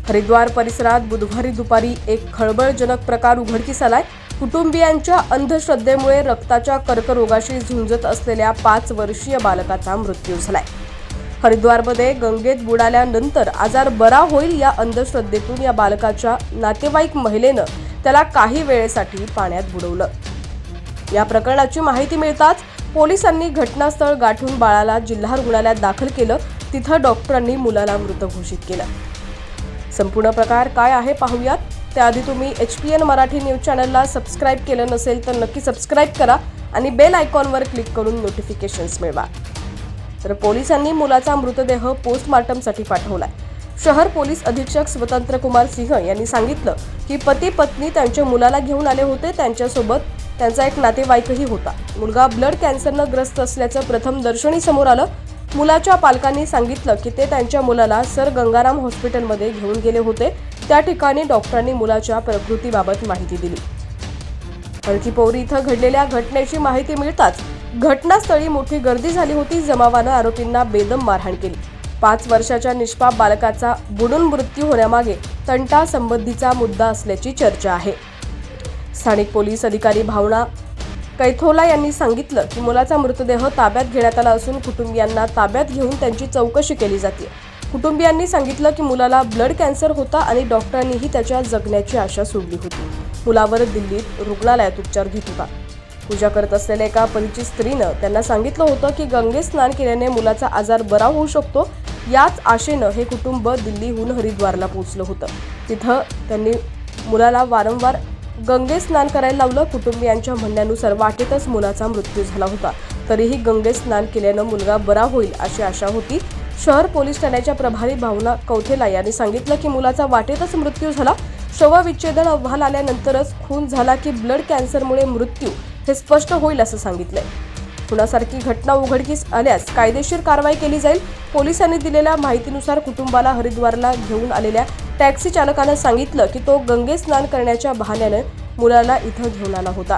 हरिद्वार परिसरात बुधवारी दुपारी एक खळबळजनक प्रकार उघडकीस आलाय। कुटुंबियांच्या अंधश्रद्धेमुळे रक्ताच्या कर्करोगाशी झुंजत असलेल्या 5 वर्षीय बालकाचा मृत्यू झालाय। हरिद्वारमध्ये गंगेत बुडाल्यानंतर आजार बरा होईल या अंधश्रद्धेतून या बालकाच्या नातेवाईक महिलेनं त्याला काही वेळेसाठी पाण्यात बुडवलं। या प्रकरणाची माहिती मिळताच पोलिसांनी घटनास्थळ गाठून बाळाला जिल्हा रुग्णालयात दाखल केलं। तिथं डॉक्टरांनी मुलाला मृत घोषित केलं। संपूर्ण प्रकार काय आहे पाहूयात। त्याआधी तुम्ही HPN मराठी न्यूज चॅनलला सबस्क्राइब केलं नसेल तर नक्की सबस्क्राइब करा आणि बेल आयकॉनवर क्लिक करून नोटिफिकेशन्स मिळवा। तर पोलिसांनी मुलाचा मृतदेह पोस्टमार्टमसाठी पाठवलाय। शहर पोलीस अधीक्षक स्वतंत्र कुमार सिंह यांनी सांगितलं की पती पत्नी त्यांच्या मुलाला घेऊन आले होते। त्यांच्यासोबत त्यांचा एक नातेवाईकही होता। मुलगा ब्लड कॅन्सरनं ग्रस्त असल्याचं प्रथम दर्शनी समोर आलं। मुलाच्या पालकांनी सांगितलं की ते त्यांच्या मुलाला सर गंगाराम हॉस्पिटलमध्ये घेऊन गेले होते। त्या ठिकाणी डॉक्टरांनी मुलाच्या प्रकृतीबाबत माहिती दिली। हळकीपोरी इथं घडलेल्या घटनेची माहिती मिळताच घटनास्थळी मोठी गर्दी झाली होती। जमावानं आरोपींना बेदम मारहाण केली। 5 वर्षाच्या निष्पाप बालकाचा बुडून मृत्यू होण्यामागे तंटा संबंधीचा मुद्दा असल्याची चर्चा आहे। स्थानिक पोलीस अधिकारी भावना कैथोला यांनी सांगितलं की मुलाचा मृतदेह ताब्यात घेण्यात आला असून कुटुंबियांना ताब्यात घेऊन त्यांची चौकशी केली जाते। कुटुंबियांनी सांगितलं की मुलाला ब्लड कॅन्सर होता आणि डॉक्टरांनीही त्याच्या जगण्याची आशा सोडली होती। मुलावर दिल्लीत रुग्णालयात उपचार घेत होता। पूजा करत असलेल्या एका परिचित स्त्रीनं त्यांना सांगितलं होतं की गंगेत स्नान केल्याने मुलाचा आजार बरा होऊ शकतो। याच आशेनं हे कुटुंब दिल्लीहून हरिद्वारला पोहोचलं होतं। तिथं त्यांनी मुलाला वारंवार गंगेत स्नान करायला लावलं। कुटुंबियांच्या म्हणण्यानुसार वाटेतच मुलाचा मृत्यू झाला होता। तरीही गंगेत स्नान केल्यानं मुलगा बरा होईल अशी आशा होती। शहर पोलीस ठाण्याच्या प्रभारी भावना कौथेला यांनी सांगितलं की मुलाचा वाटेतच मृत्यू झाला। शवविच्छेदन अहवाल आल्यानंतरच खून झाला की ब्लड कॅन्सरमुळे मृत्यू हे स्पष्ट होईल असं सांगितलंय। खुनासारखी घटना उघडकीस आल्यास कायदेशीर कारवाई केली जाईल। पोलिसांनी दिलेल्या माहितीनुसार कुटुंबाला हरिद्वारला घेऊन आलेल्या टॅक्सी चालकानं सांगितलं की तो गंगेत स्नान करण्याच्या बहाण्याने मुलाला इथं घेऊन आला होता।